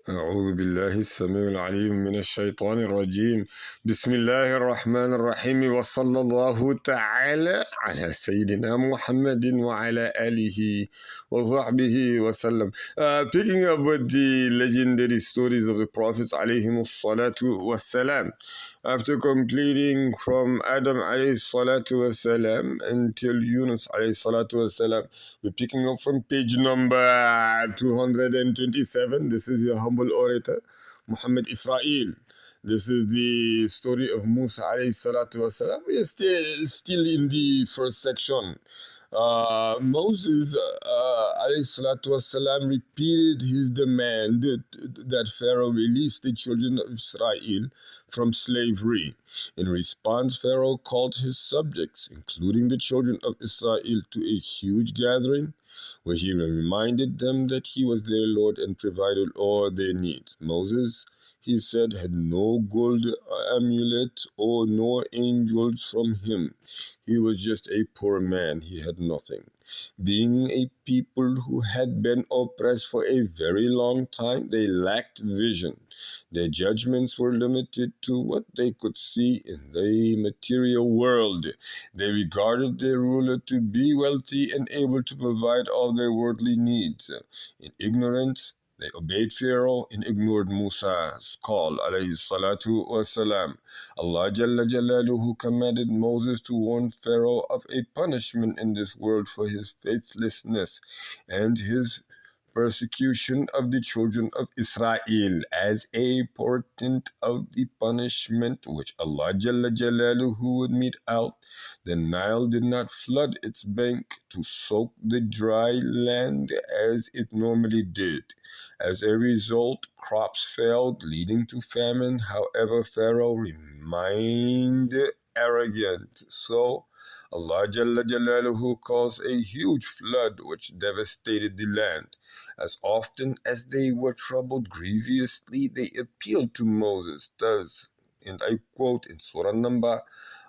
أعوذ بالله السميع العليم من الشيطان الرجيم. بسم الله الرحمن الرحيم، وصلى الله تعالى على سيدنا محمد وعلى آله وصحبه وسلم. Picking up with the legendary stories of the Prophets عليهم الصلاة والسلام. After completing from Adam عليه الصلاة والسلام until Yunus عليه الصلاة والسلام, we're picking up from page number 227. This is your humble orator, Muhammad Israel. This is the story of Musa alayhi salatu wasalam. We are still in the first section. Moses alayhi salatu wasalam repeated his demand that Pharaoh release the children of Israel from slavery. In response, Pharaoh called his subjects, including the children of Israel, to a huge gathering where he reminded them that he was their Lord and provided all their needs. Moses, he said, had no gold amulet or no angels from him. He was just a poor man. He had nothing. Being a people who had been oppressed for a very long time, they lacked vision. Their judgments were limited to what they could see in the material world. They regarded their ruler to be wealthy and able to provide all their worldly needs. In ignorance, they obeyed Pharaoh and ignored Musa's call, alayhi salatu wasalam. Allah Jalla Jalaluhu commanded Moses to warn Pharaoh of a punishment in this world for his faithlessness and his persecution of the children of Israel as a portent of the punishment which Allah Jalla Jalaluhu would mete out. The Nile did not flood its bank to soak the dry land as it normally did. As a result, crops failed, leading to famine. However, Pharaoh remained arrogant. So, Allah Jalla Jalaluhu caused a huge flood which devastated the land. As often as they were troubled grievously, they appealed to Moses. Thus, and I quote in Surah number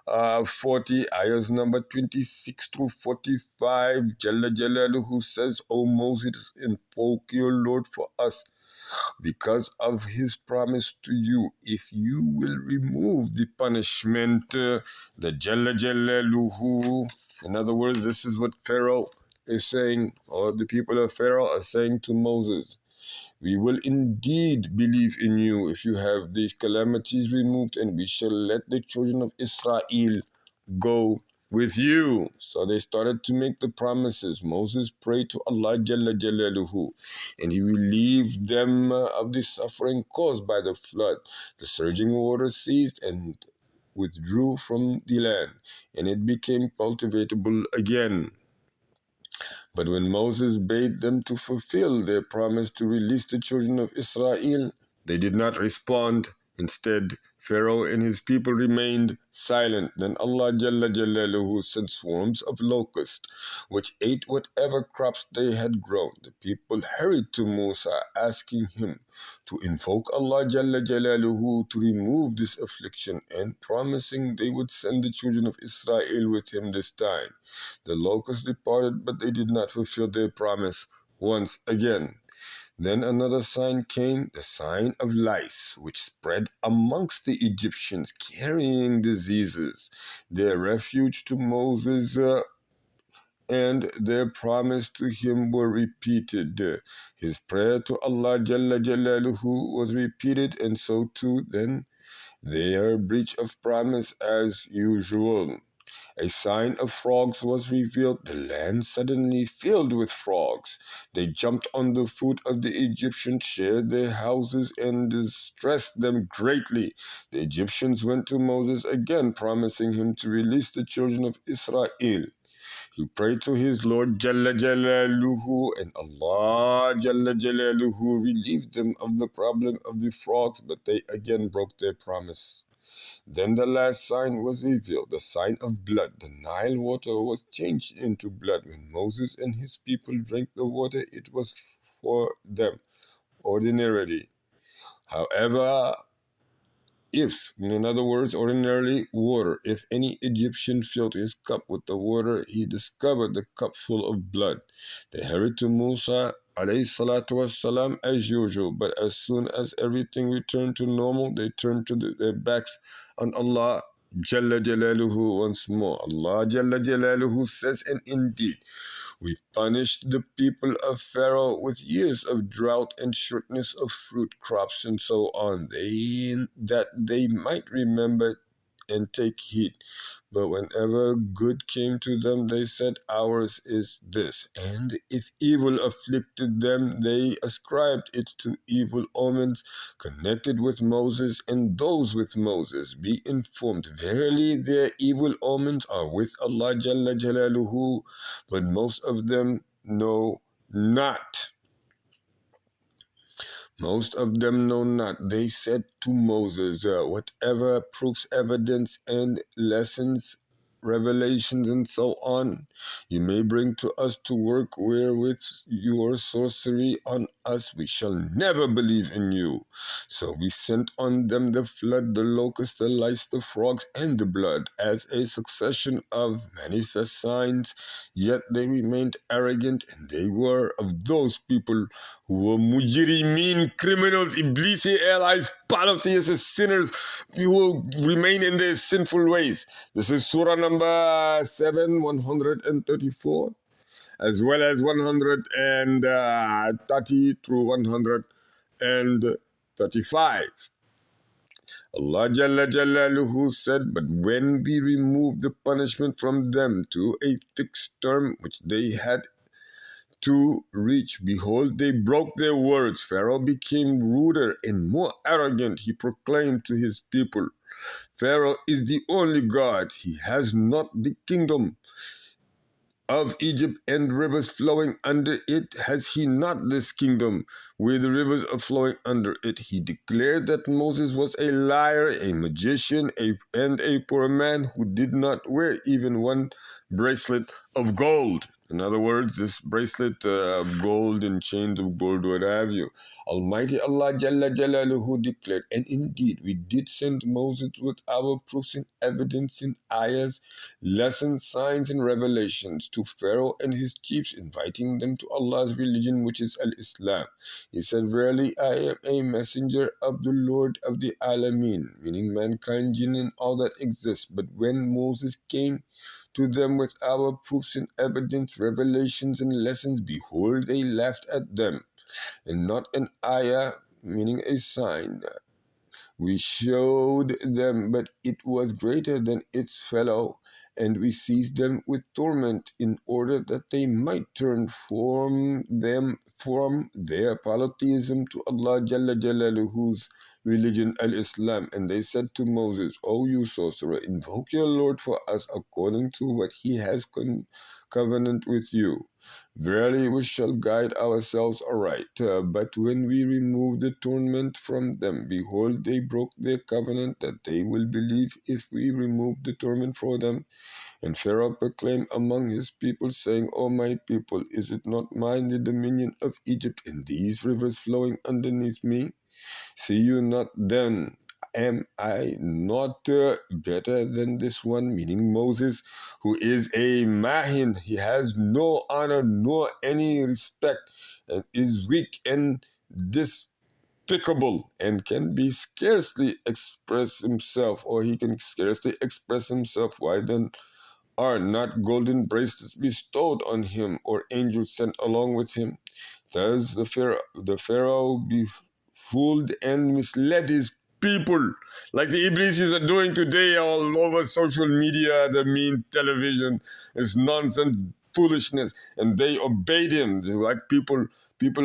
40, ayahs number 26 through 45, Jalla Jalaluhu says, O Moses, invoke your Lord for us because of his promise to you. If you will remove the punishment, the Jalla Jalaluhu, in other words, this is what Pharaoh is saying, or the people of Pharaoh are saying to Moses. We will indeed believe in you if you have these calamities removed, and we shall let the children of Israel go with you. So they started to make the promises. Moses prayed to Allah Jalla Jalaluhu, and he relieved them of the suffering caused by the flood. The surging water ceased and withdrew from the land, and it became cultivatable again. But when Moses bade them to fulfill their promise to release the children of Israel, they did not respond. Instead, Pharaoh and his people remained silent. Then Allah Jalla Jalaluhu sent swarms of locusts, which ate whatever crops they had grown. The people hurried to Musa, asking him to invoke Allah Jalla Jalaluhu to remove this affliction and promising they would send the children of Israel with him this time. The locusts departed, but they did not fulfill their promise once again. Then another sign came, the sign of lice, which spread amongst the Egyptians, carrying diseases. Their refuge to Moses and their promise to him were repeated. His prayer to Allah Jalla Jalaluhu was repeated, and so too then their breach of promise as usual. A sign of frogs was revealed. The land suddenly filled with frogs. They jumped on the foot of the Egyptians, shared their houses, and distressed them greatly. The Egyptians went to Moses again, promising him to release the children of Israel. He prayed to his Lord Jalla Jalaluhu, and Allah Jalla Jalaluhu relieved them of the problem of the frogs, but they again broke their promise. Then the last sign was revealed, the sign of blood. The Nile water was changed into blood. When Moses and his people drank the water, it was for them ordinarily. However, in other words, ordinarily water, if any Egyptian filled his cup with the water, he discovered the cup full of blood. They hurried to Musa alayhi salatu wassalam, as usual. But as soon as everything returned to normal, they turned to their backs on Allah Jalla Jalaluhu once more. Allah Jalla Jalaluhu says, and indeed, we punished the people of Pharaoh with years of drought and shortness of fruit crops and so on, that they might remember and take heed. But whenever good came to them, they said, ours is this. And if evil afflicted them, they ascribed it to evil omens connected with Moses and those with Moses. Be informed, verily their evil omens are with Allah Jalla Jalaluhu, but most of them know not. Most of them know not. They said to Moses, whatever proofs, evidence, and lessons, revelations, and so on, you may bring to us to work wherewith your sorcery on us, we shall never believe in you. So we sent on them the flood, the locust, the lice, the frogs, and the blood, as a succession of manifest signs. Yet they remained arrogant, and they were of those people who were mujrimin, criminals, iblisi, allies, polytheists, sinners who remain in their sinful ways. This is Surah number 7, 134, as well as 130 through 135. Allah Jalla Jalaluhu said, but when we removed the punishment from them to a fixed term which they had to reach, behold, they broke their words. Pharaoh became ruder and more arrogant. He proclaimed to his people, Pharaoh is the only God. He has not the kingdom of Egypt and rivers flowing under it. Has he not this kingdom where the rivers are flowing under it? He declared that Moses was a liar, a magician, and a poor man who did not wear even one bracelet of gold. In other words, this bracelet of gold and chains of gold, what have you. Almighty Allah Jalla Jalaluhu declared, and indeed we did send Moses with our proofs and evidence in ayahs, lessons, signs, and revelations to Pharaoh and his chiefs, inviting them to Allah's religion, which is Al-Islam. He said, verily I am a messenger of the Lord of the Alameen, meaning mankind, jinn, and all that exists. But when Moses came to them with our proofs and evidence, revelations, and lessons, behold, they laughed at them. And not an ayah, meaning a sign, we showed them, but it was greater than its fellow, and we seized them with torment in order that they might turn from their polytheism to Allah Jalla Jalaluhu's religion, Al-Islam. And they said to Moses, O you sorcerer, invoke your Lord for us according to what he has covenant with you. Verily we shall guide ourselves aright. But when we remove the torment from them, behold, they broke their covenant that they will believe if we remove the torment from them. And Pharaoh proclaimed among his people, saying, O my people, is it not mine the dominion of Egypt, and these rivers flowing underneath me? See you not then? Am I not better than this one, meaning Moses, who is a mahin? He has no honor nor any respect, and is weak and despicable, and can be scarcely express himself, or he can scarcely express himself. Why then are not golden bracelets bestowed on him, or angels sent along with him? Thus the Pharaoh befooled and misled his people, like the Iblisis are doing today all over social media, the mean television. It's nonsense, foolishness, and they obeyed him. Like people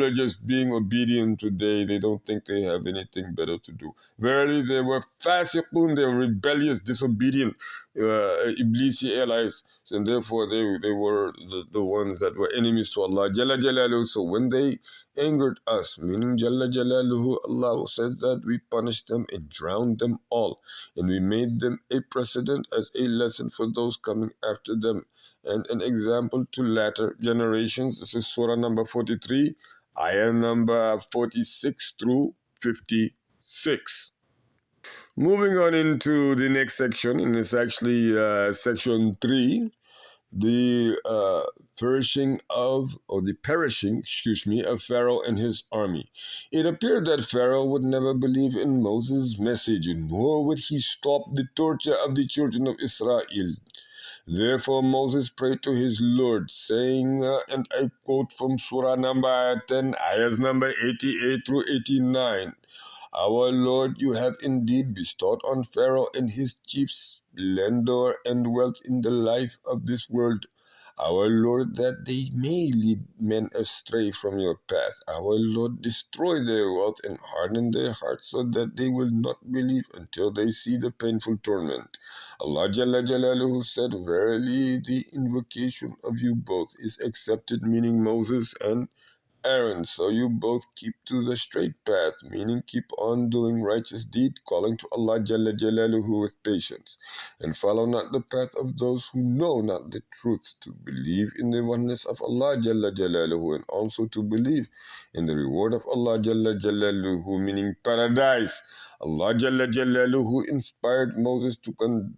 are just being obedient today. They don't think they have anything better to do. Verily, they were fasiqun, they were rebellious, disobedient, Iblisi allies, and therefore they were the ones that were enemies to Allah Jalla Jalaluhu. So when they angered us, meaning Jalla Jalaluhu, Allah said that we punished them and drowned them all, and we made them a precedent as a lesson for those coming after them, and an example to latter generations. This is Surah number 43, ayah number 46 through 56. Moving on into the next section, and it's actually section 3. the perishing of, or the perishing, excuse me, of Pharaoh and his army. It appeared that Pharaoh would never believe in Moses' message, nor would he stop the torture of the children of Israel. Therefore Moses prayed to his Lord, saying, and I quote from Surah number 10, ayahs number 88 through 89. Our Lord, you have indeed bestowed on Pharaoh and his chiefs splendor and wealth in the life of this world. Our Lord, that they may lead men astray from your path. Our Lord, destroy their wealth and harden their hearts so that they will not believe until they see the painful torment. Allah Jalla Jalaluhu said, verily the invocation of you both is accepted, meaning Moses and Aaron, so you both keep to the straight path, meaning keep on doing righteous deed, calling to Allah Jalla Jalaluhu with patience, and follow not the path of those who know not the truth, to believe in the oneness of Allah Jalla Jalaluhu, and also to believe in the reward of Allah Jalla Jalaluhu, meaning paradise. Allah Jalla Jalaluhu inspired Moses to conduct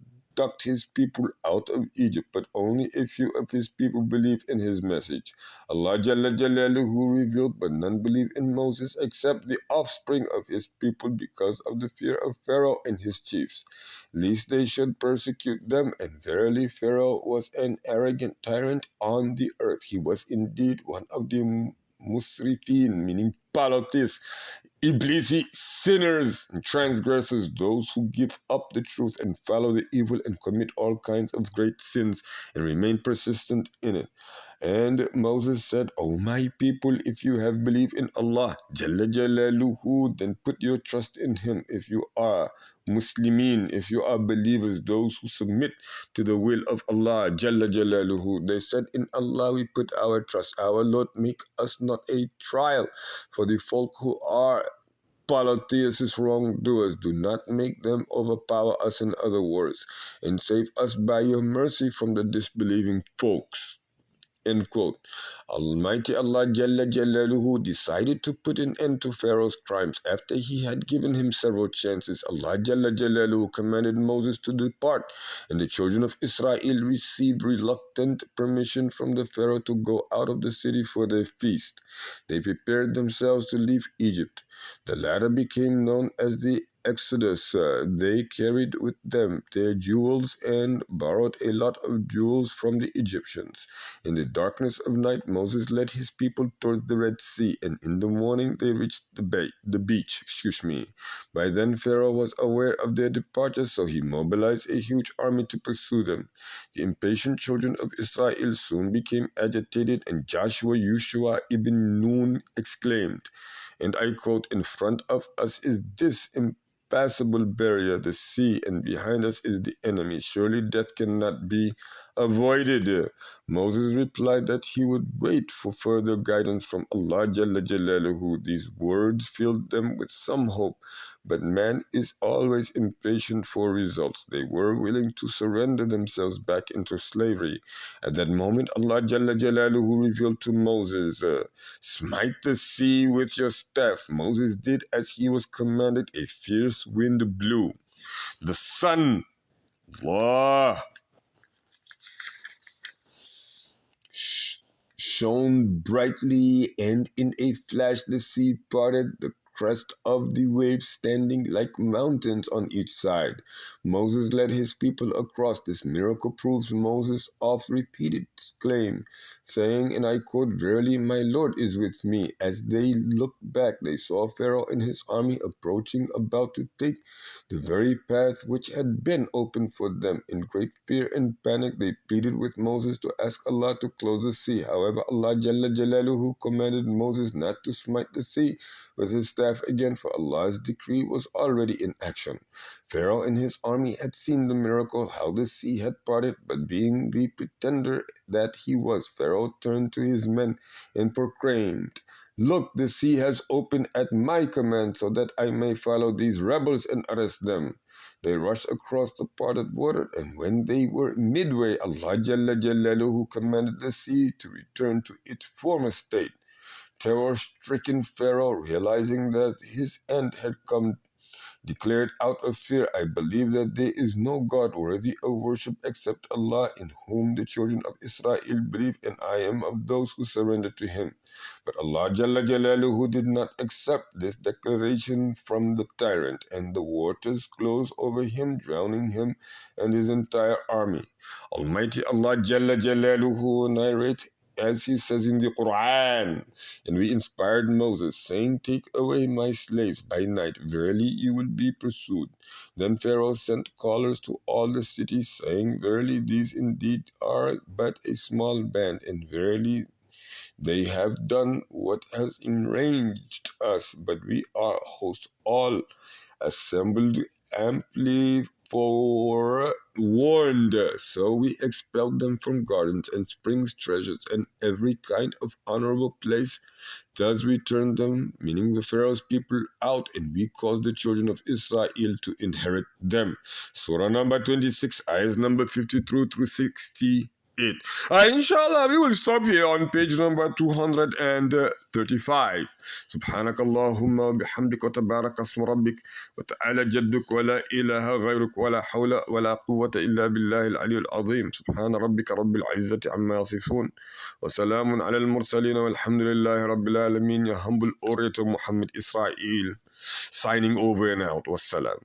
his people out of Egypt, but only a few of his people believed in his message. Allah Jalla Jalaluhu revealed, but none believe in Moses except the offspring of his people because of the fear of Pharaoh and his chiefs, lest they should persecute them. And verily Pharaoh was an arrogant tyrant on the earth. He was indeed one of the musrifin, meaning polytheists, Iblisi, sinners and transgressors, those who give up the truth and follow the evil and commit all kinds of great sins and remain persistent in it. And Moses said, O my people, if you have believed in Allah, Jalla Jalaluhu, then put your trust in Him. If you are Muslimin, if you are believers, those who submit to the will of Allah, Jalla Jalaluhu, they said, in Allah we put our trust. Our Lord, make us not a trial for the folk who are polytheists, wrongdoers. Do not make them overpower us, in other words, and save us by your mercy from the disbelieving folks. End quote. Almighty Allah Jalla Jalaluhu decided to put an end to Pharaoh's crimes after he had given him several chances. Allah Jalla Jalaluhu commanded Moses to depart, and the children of Israel received reluctant permission from the Pharaoh to go out of the city for their feast. They prepared themselves to leave Egypt. The latter became known as the Exodus. They carried with them their jewels and borrowed a lot of jewels from the Egyptians. In the darkness of night, Moses led his people towards the Red Sea, and in the morning they reached the beach. By then Pharaoh was aware of their departure, so he mobilized a huge army to pursue them. The impatient children of Israel soon became agitated, and Joshua Yeshua ibn Nun exclaimed, and I quote, in front of us is this impassable barrier, the sea, and behind us is the enemy. Surely death cannot be avoided. Moses replied that he would wait for further guidance from Allah Jalla Jalaluhu. These words filled them with some hope, but man is always impatient for results. They were willing to surrender themselves back into slavery. At that moment, Allah Jalla Jalaluhu revealed to Moses, smite the sea with your staff. Moses did as he was commanded. A fierce wind blew. The sun, Allah, shone brightly, and in a flash the sea parted, the crest of the waves standing like mountains on each side. Moses led his people across. This miracle proves Moses' oft-repeated claim, saying, and I quote, verily my Lord is with me. As they looked back, they saw Pharaoh and his army approaching, about to take the very path which had been opened for them. In great fear and panic, they pleaded with Moses to ask Allah to close the sea. However, Allah Jalla Jalaluhu commanded Moses not to smite the sea with his staff again, for Allah's decree was already in action. Pharaoh and his army had seen the miracle, how the sea had parted, but being the pretender that he was, Pharaoh turned to his men and proclaimed, look, the sea has opened at my command, so that I may follow these rebels and arrest them. They rushed across the parted water, and when they were midway, Allah Jalla Jalaluhu commanded the sea to return to its former state. Terror-stricken Pharaoh, realizing that his end had come, declared out of fear, I believe that there is no God worthy of worship except Allah, in whom the children of Israel believe, and I am of those who surrender to Him. But Allah Jalla Jalaluhu did not accept this declaration from the tyrant, and the waters closed over him, drowning him and his entire army. Almighty Allah Jalla Jalaluhu narrates, as He says in the Quran, and we inspired Moses, saying, take away my slaves by night, verily you will be pursued. Then Pharaoh sent callers to all the cities, saying, verily these indeed are but a small band, and verily they have done what has enraged us, but we are host all assembled amply forewarned. So we expelled them from gardens and springs, treasures, and every kind of honorable place. Thus we turned them, meaning the Pharaoh's people, out, and we caused the children of Israel to inherit them. Surah number 26, ayahs number 52 through 68. Inshallah, we will stop here on page number 235. سبحانك اللهم وبحمدك وتبارك اسم ربك وتعالى جدك ولا إله غيرك ولا حول ولا قوة إلا بالله العلي العظيم. سبحان ربك رب العزة عما يصفون وسلام على المرسلين والحمد لله رب العالمين. Your humble orator Muhammad Israel, signing over and out. Wassalam.